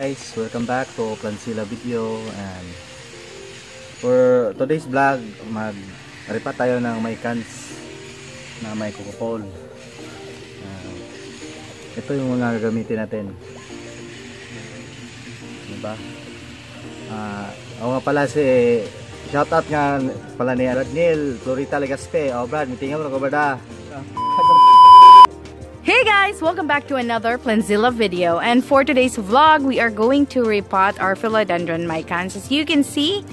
Guys, welcome back to PLANTZILLA video, and for today's vlog mag-repot tayo ng Micans na may kukupol. Ito yung mga gagamitin natin, diba? Ako nga pala shoutout nga pala ni Neil Florita Legaspe. Brad, mitingan mo na ko ba? Hey guys! Welcome back to another PLANTZILLA video, and for today's vlog, we are going to repot our Philodendron Micans. As you can see,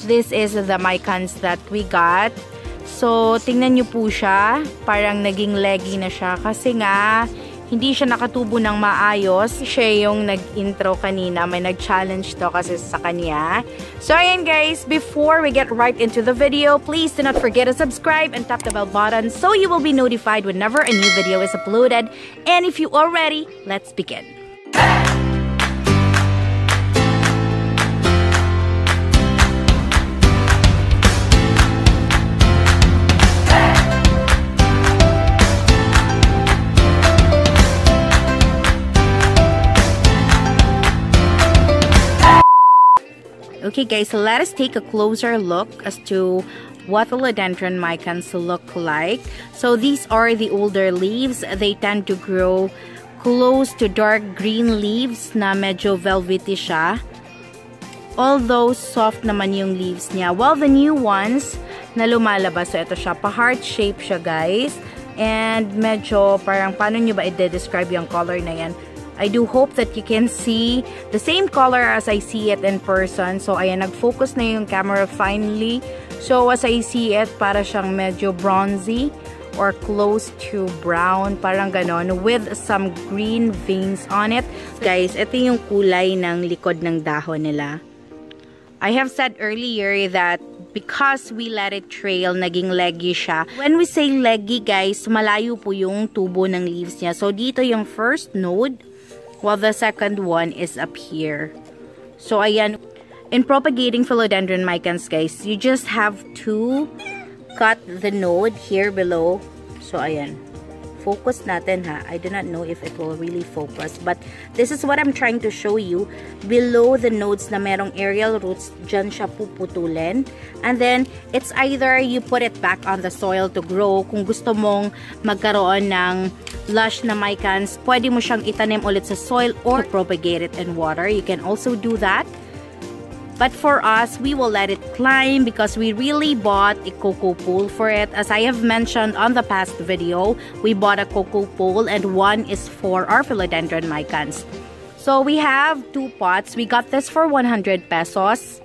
this is the Micans that we got. So, tingnan nyo po siya. Parang naging leggy na siya kasi nga, hindi siya nakatubo ng maayos. Siya yung nag-intro kanina. May nag-challenge to kasi sa kanya. So, ayan guys, before we get right into the video, please do not forget to subscribe and tap the bell button so you will be notified whenever a new video is uploaded. And if you are ready, let's begin. Okay guys, so let us take a closer look as to what Philodendron Micans look like. So these are the older leaves. They tend to grow close to dark green leaves na medyo velvety siya. Although soft naman yung leaves niya. While the new ones na lumalabas, so ito siya, pa-heart shape siya guys. And medyo parang paano nyo ba i-describe yung color na yan? I do hope that you can see the same color as I see it in person. So, ayan, nag-focus na yung camera finally. So, as I see it, para siyang medyo bronzy or close to brown. Parang ganon, with some green veins on it. Guys, ito yung kulay ng likod ng dahon nila. I have said earlier that because we let it trail, naging leggy siya. When we say leggy, guys, malayo po yung tubo ng leaves niya. So, dito yung first node, while the second one is up here. So, ayan. In propagating Philodendron Micans, guys, you just have to cut the node here below. So, ayan. Focus natin, ha. I do not know if it will really focus. But, this is what I'm trying to show you. Below the nodes na merong aerial roots, dyan siya puputulin. And then, it's either you put it back on the soil to grow. Kung gusto mong magkaroon ng lush na Micans, pwede mo siyang itanim ulit sa soil or propagate it in water. You can also do that. But for us, we will let it climb because we really bought a cocoa pole for it. As I have mentioned on the past video, we bought a cocoa pole and one is for our Philodendron Micans. So we have 2 pots. We got this for 100 pesos.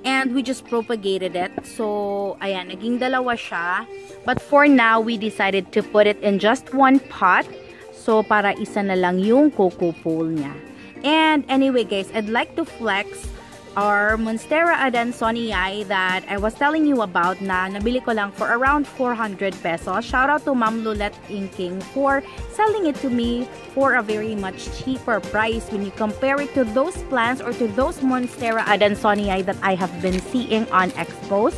And we just propagated it. So, ayan, naging dalawa siya. But for now, we decided to put it in just 1 pot. So, para isa na lang yung cocoa pole niya. And anyway, guys, I'd like to flex our Monstera adansonii that I was telling you about na nabili ko lang for around 400 pesos. Shout out to Ma'am Lulette Inking for selling it to me for a very much cheaper price when you compare it to those plants or to those Monstera adansonii that I have been seeing on expos.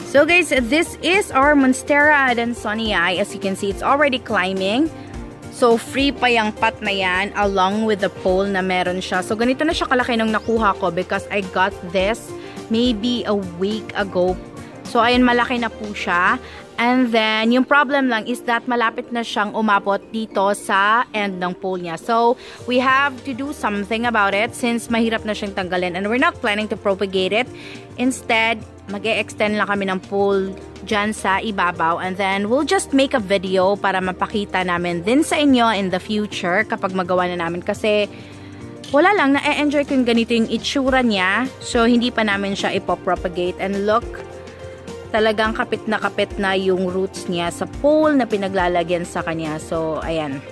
So guys, this is our Monstera adansonii. As you can see, it's already climbing. So, free pa yung pot na yan along with the pole na meron siya. So, ganito na siya kalaki nung nakuha ko because I got this maybe a week ago. So, ayun, malaki na po siya. And then, yung problem lang is that malapit na siyang umabot dito sa end ng pole niya. So, we have to do something about it since mahirap na siyang tanggalin. And we're not planning to propagate it. Instead, mag-e-extend lang kami ng pole dyan sa ibabaw. And then, we'll just make a video para mapakita namin din sa inyo in the future kapag magawa na namin. Kasi, wala lang, na-enjoy ko yung ganito yung itsura niya. So, hindi pa namin siya ipopropagate. And look, talagang kapit na yung roots niya sa pole na pinaglalagyan sa kanya. So, ayan.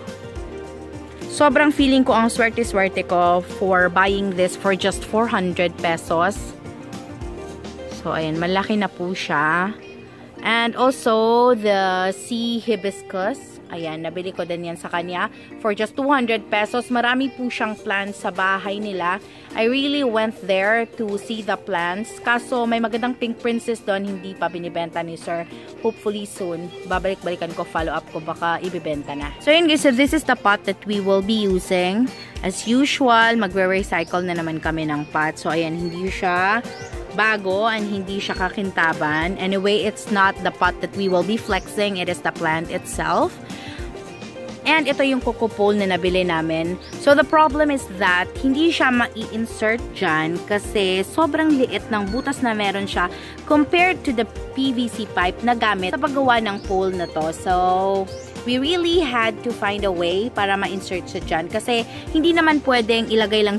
Sobrang feeling ko ang swerte-swerte ko for buying this for just 400 pesos. So, ayan. Malaki na po siya. And also, the sea hibiscus. Ayan, nabili ko din yan sa kanya for just 200 pesos. Marami po siyang plants sa bahay nila. I really went there to see the plants. Kaso may magandang pink princess doon, hindi pa binibenta ni sir. Hopefully soon, babalik-balikan ko, follow up ko, baka ibibenta na. So yun guys, so this is the pot that we will be using. As usual, magre-recycle na naman kami ng pot. So ayan, hindi siya bago and hindi siya kakintaban. Anyway, it's not the pot that we will be flexing. It is the plant itself. And ito yung coco pole na nabili namin. So the problem is that hindi siya mai-insert dyan kasi sobrang liit ng butas na meron siya compared to the PVC pipe na gamit sa paggawa ng pole na to. So we really had to find a way para ma-insert siya dyan kasi hindi naman pwedeng ilagay lang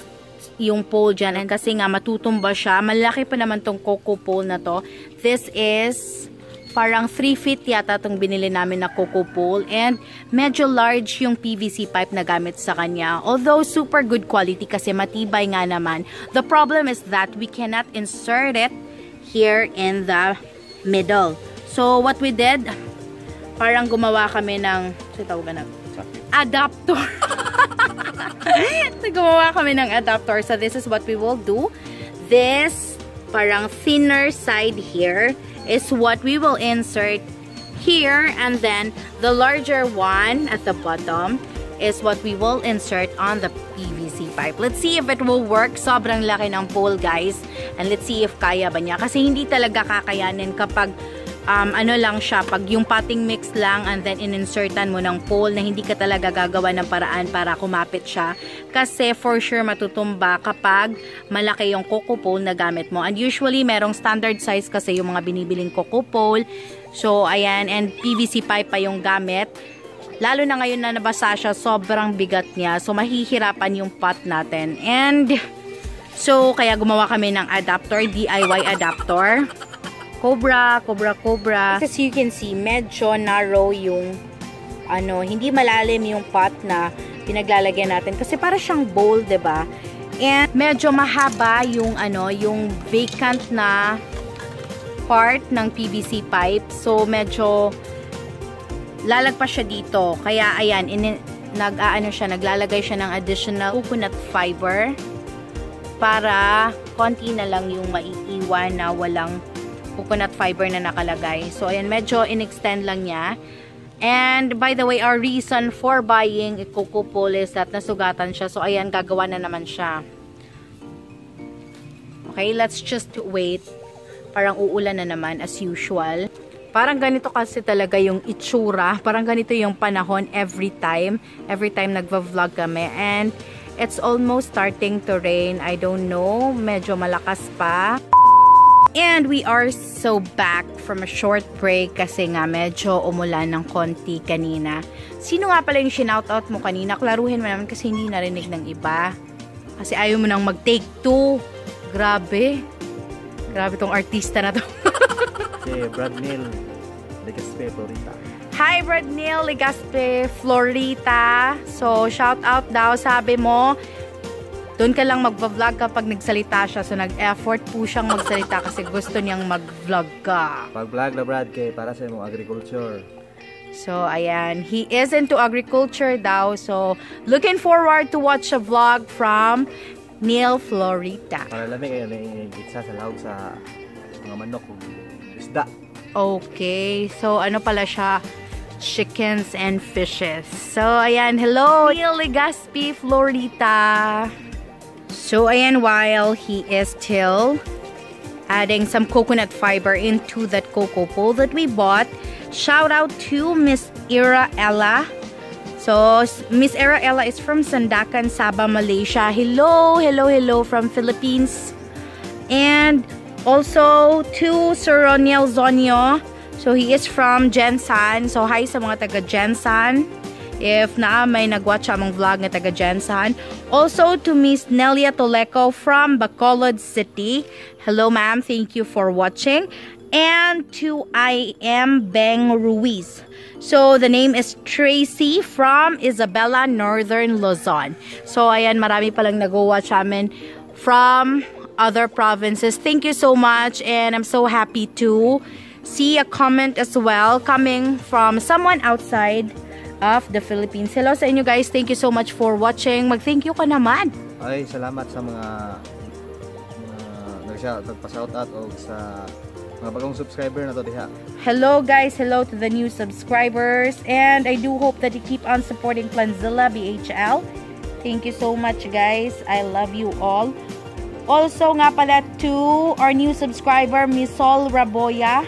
yung pole dyan and kasi nga matutumba siya. Malaki pa naman tong coco pole na to. This is parang 3 feet yata tong binili namin na coco pole and medyo large yung PVC pipe na gamit sa kanya. Although super good quality kasi matibay nga naman. The problem is that we cannot insert it here in the middle. So what we did, parang gumawa kami ng adapter. Gumawa kami ng adapter. So this is what we will do. This parang thinner side here is what we will insert here, and then the larger one at the bottom is what we will insert on the PVC pipe. Let's see if it will work. Sobrang laki ng pole guys, and let's see if kaya ba niya kasi hindi talaga kakayanin kapag ano lang siya, pag yung potting mix lang and then in-insertan mo ng pole na hindi ka talaga gagawa ng paraan para kumapit siya. Kasi for sure matutumba kapag malaki yung coco pole na gamit mo. And usually merong standard size kasi yung mga binibiling coco pole. So ayan, and PVC pipe pa yung gamit. Lalo na ngayon na nabasa siya, sobrang bigat niya. So mahihirapan yung pot natin. And so kaya gumawa kami ng adapter, DIY adapter. Cobra. As you can see, medyo narrow yung hindi malalim yung pot na pinaglalagyan natin kasi para siyang bowl, 'di ba? And medyo mahaba yung yung vacant na part ng PVC pipe. So medyo lalagpas siya dito. Kaya ayan, naglalagay siya ng additional coconut fiber para konti na lang yung maiiwan na walang coconut fiber na nakalagay. So, ayan, medyo in-extend lang niya. And, by the way, our reason for buying a coco pole is that nasugatan siya. So, ayan, gagawa na naman siya. Okay, let's just wait. Parang uulan na naman as usual. Parang ganito kasi talaga yung itsura. Parang ganito yung panahon every time. Every time nagva-vlog kami. And, it's almost starting to rain. I don't know. Medyo malakas pa. And we are so back from a short break kasi nga medyo umulan ng konti kanina. Sino nga pala yung shoutout mo kanina? Klaruhin mo naman kasi hindi narinig ng iba. Kasi ayaw mo nang mag-take 2. Grabe. Grabe tong artista na to. Si Brad Neil, Legaspe, Florita. Hi Brad Neil, Legaspe, Florita. So shoutout daw, sabi mo, doon ka lang mag-vlog kapag nagsalita siya. So, nag-effort po siyang magsalita kasi gusto niyang mag-vlog ka. Pag-vlog na Brad kay para sa mong agriculture. So, ayan. He is into agriculture daw. So, looking forward to watch a vlog from Neil Florita. Para lamig kayo na-gitsa sa lahog sa mga manok o isda. Okay. So, ano pala siya? Chickens and fishes. So, ayan. Hello, Neil Legaspi, Florita. So, ayan, while he is still adding some coconut fiber into that coco pole that we bought, shout out to Miss Ira Ella. So, Miss Ira Ella is from Sandakan, Sabah, Malaysia. Hello from Philippines. And also to Sir Roniel Zonyo. So, he is from Jensan. So, hi sa mga taga Jensan. If may nag-watch among vlog na taga Jensan. Also to Miss Nelia Toleco from Bacolod City. Hello ma'am, thank you for watching. And to I am Beng Ruiz. So the name is Tracy from Isabela, Northern Luzon. So ayan, marami palang nag-watch amin from other provinces. Thank you so much, and I'm so happy to see a comment as well coming from someone outside of the Philippines. Hello sa inyo guys. Thank you so much for watching. Mag-thank you ka naman. Ay, salamat sa mga nagpa-shoutout o sa mga bagong subscriber na to diha. Hello guys. Hello to the new subscribers. And I do hope that you keep on supporting PLANTZILLA BHL. Thank you so much guys. I love you all. Also nga pala to our new subscriber, Miss Sol Raboya.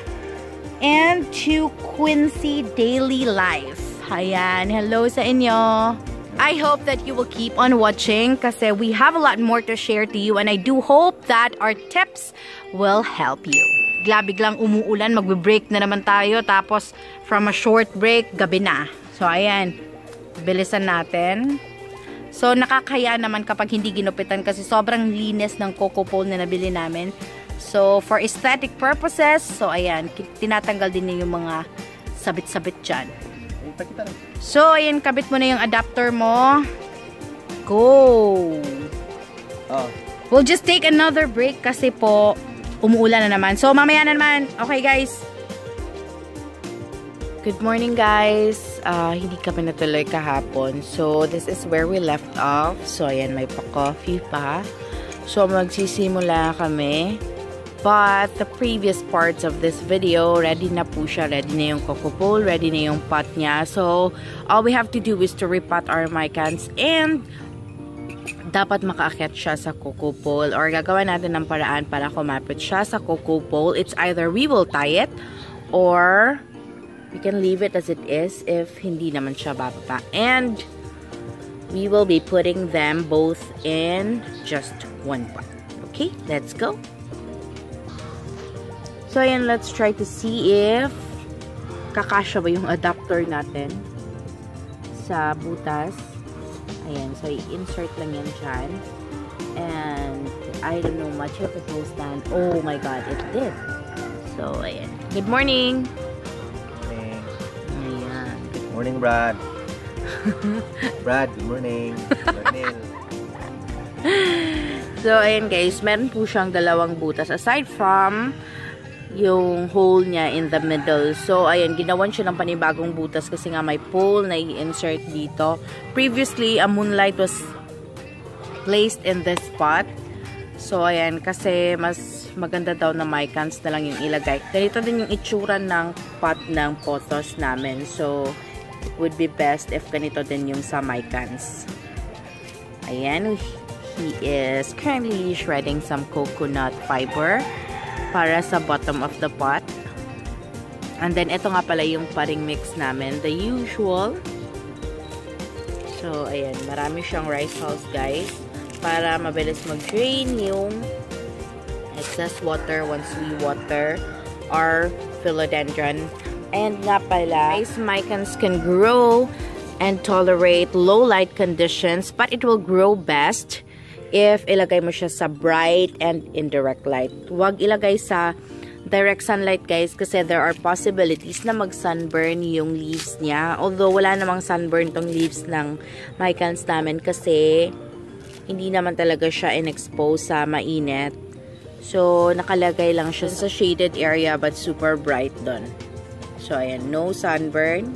And to Quincy Daily Life. Ayan, hello sa inyo. I hope that you will keep on watching kasi we have a lot more to share to you and I do hope that our tips will help you. Biglang umuulan, magbe-break na naman tayo tapos from a short break, gabi na. So ayan, bilisan natin. So nakakaya naman kapag hindi ginupitan kasi sobrang linis ng coco pole na nabili namin. So for aesthetic purposes, so ayan, tinatanggal din niya yung mga sabit-sabit dyan. So, ayan, kabit mo na yung adapter mo. Go! Oh. We'll just take another break kasi po, umuulan na naman. So, mamaya na naman. Okay, guys. Good morning, guys. Hindi kami natuloy kahapon. So, this is where we left off. So, ayan, may pa-coffee pa. So, magsisimula kami. But, the previous parts of this video, ready na po siya. Ready na yung coco pole, ready na yung pot niya. So, all we have to do is to repot our micans and dapat makaakyat siya sa coco pole or gagawa natin ng paraan para kumapit siya sa coco pole. It's either we will tie it or we can leave it as it is if hindi naman siya bababa. And we will be putting them both in just one pot. Okay, let's go. So, ayan, let's try to see if kakasya ba yung adapter natin sa butas. Ayan, so i-insert lang yan dyan. And I don't know much if it will stand. Oh my God, it did. So, ayan. Good morning! Morning. Ayan. Good morning, Brad. Brad, good morning. Morning. So, ayan guys, meron po siyang dalawang butas. Aside from yung hole niya in the middle. So, ayan, ginawan siya ng panibagong butas kasi nga may pole na i-insert dito. Previously, a moonlight was placed in this spot. So, ayan, kasi mas maganda daw na micans na lang yung ilagay. Ganito din yung itsura ng pot ng potos namin. So, it would be best if ganito din yung sa micans. Ayan, he is currently shredding some coconut fiber para sa bottom of the pot. And then, ito nga pala yung paring mix namin. The usual. So, ayan. Marami siyang rice hulls, guys. Para mabilis mag-drain yung excess water once we water our philodendron. And nga pala, rice micans can grow and tolerate low light conditions, but it will grow best if ilagay mo siya sa bright and indirect light. Huwag ilagay sa direct sunlight guys kasi there are possibilities na mag-sunburn yung leaves niya. Although wala namang sunburn tong leaves ng micans namin kasi hindi naman talaga siya in-expose sa mainit. So, nakalagay lang siya sa shaded area but super bright doon. So, ayan. No sunburn.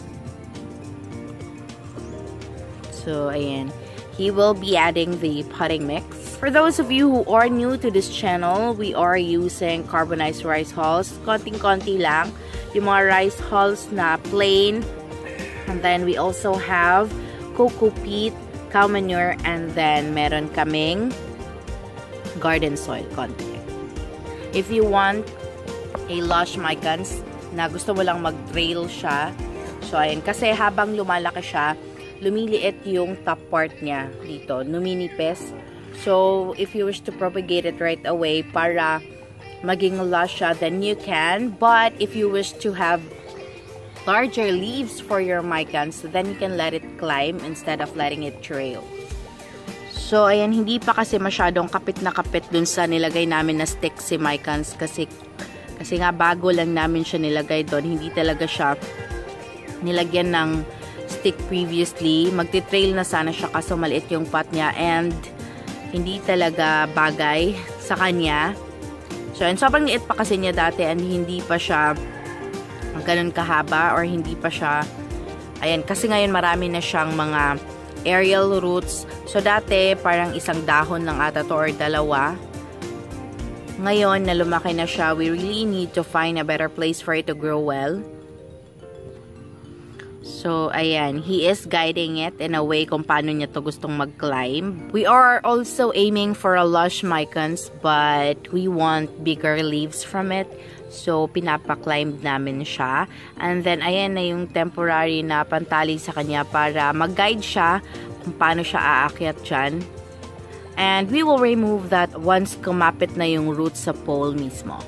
So, ayan. He will be adding the potting mix. For those of you who are new to this channel, we are using carbonized rice hulls. Konting-konti lang. Yung mga rice hulls na plain. And then we also have coco peat, cow manure, and then meron kaming garden soil konti. If you want a lush micans na gusto mo lang mag-trail siya, so ayan, kasi habang lumalaki siya, lumiliit yung top part niya dito, numinipis. So, if you wish to propagate it right away para maging lush siya, then you can. But, if you wish to have larger leaves for your micans, then you can let it climb instead of letting it trail. So, ayan, hindi pa kasi masyadong kapit na kapit dun sa nilagay namin na stick si micans kasi nga bago lang namin siya nilagay doon. Hindi talaga siya nilagyan ng stick previously. Magti-trail na sana siya kaso maliit yung pot niya and hindi talaga bagay sa kanya. So, and sobrang liit pa kasi niya dati and hindi pa siya ganun kahaba or hindi pa siya Ayan, kasi ngayon marami na siyang mga aerial roots. So, dati parang isang dahon lang ata to or dalawa. Ngayon na lumaki na siya, we really need to find a better place for it to grow well. So, ayan, he is guiding it in a way kung paano niya to gustong mag-climb. We are also aiming for a lush micans, but we want bigger leaves from it. So, pinapa-climb namin siya. And then, ayan na yung temporary na pantali sa kanya para mag-guide siya kung paano siya aakyat dyan. And we will remove that once kumapit na yung roots sa pole mismo.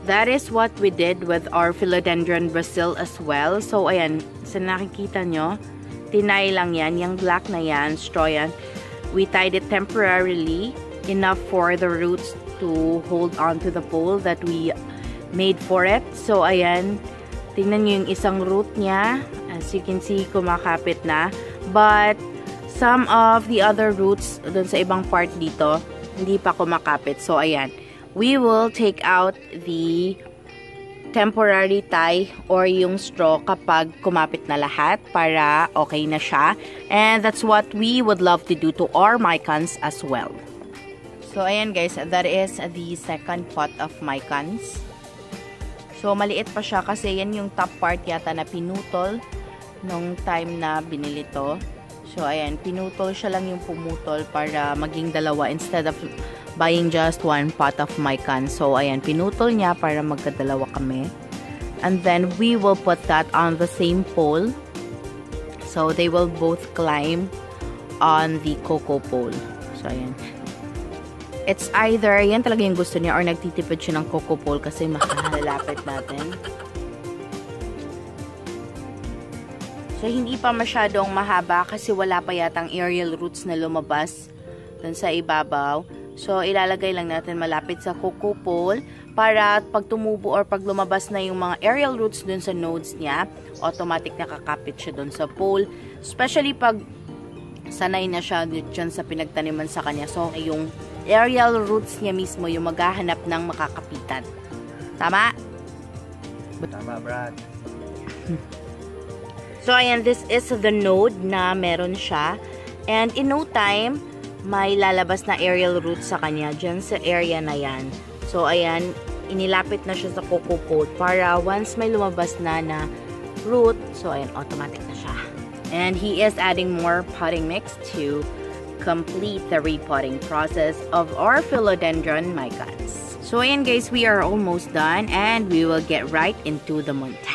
That is what we did with our Philodendron Brazil as well. So, ayan, sa nakikita nyo, tinay lang yan. Yung black na yan, straw yan. We tied it temporarily, enough for the roots to hold on to the pole that we made for it. So, ayan, tingnan nyo yung isang root niya. As you can see, kumakapit na. But, some of the other roots dun sa ibang part dito, hindi pa kumakapit. So, ayan. We will take out the temporary tie or yung straw kapag kumapit na lahat para okay na siya. And that's what we would love to do to our micans as well. So, ayan guys, that is the second pot of micans. So, maliit pa siya kasi yan yung top part yata na pinutol nung time na binili to. So, ayan, pinutol siya lang yung pumutol para maging dalawa instead of buying just one pot of mican. So, ayan, pinutol niya para magkadalawa kami. And then, we will put that on the same pole. So, they will both climb on the cocoa pole. So, ayan. It's either, yan talaga yung gusto niya or nagtitipid siya ng cocoa pole kasi makahalapit natin. So, hindi pa masyadong mahaba kasi wala pa yatang aerial roots na lumabas dun sa ibabaw. So, ilalagay lang natin malapit sa cocoa pole para pag tumubo or pag lumabas na yung mga aerial roots dun sa nodes niya, automatic nakakapit siya dun sa pole. Especially pag sanay na siya dyan sa pinagtaniman sa kanya. So, yung aerial roots niya mismo yung maghahanap ng makakapitan. Tama? Tama, Brad. So, ayan, this is the node na meron siya. And in no time, may lalabas na aerial roots sa kanya dyan sa area na yan. So, ayan, inilapit na siya sa cocoa pole para once may lumabas na root, so, ayan, automatic na siya. And he is adding more potting mix to complete the repotting process of our Philodendron Micans. So, ayan guys, we are almost done and we will get right into the multi.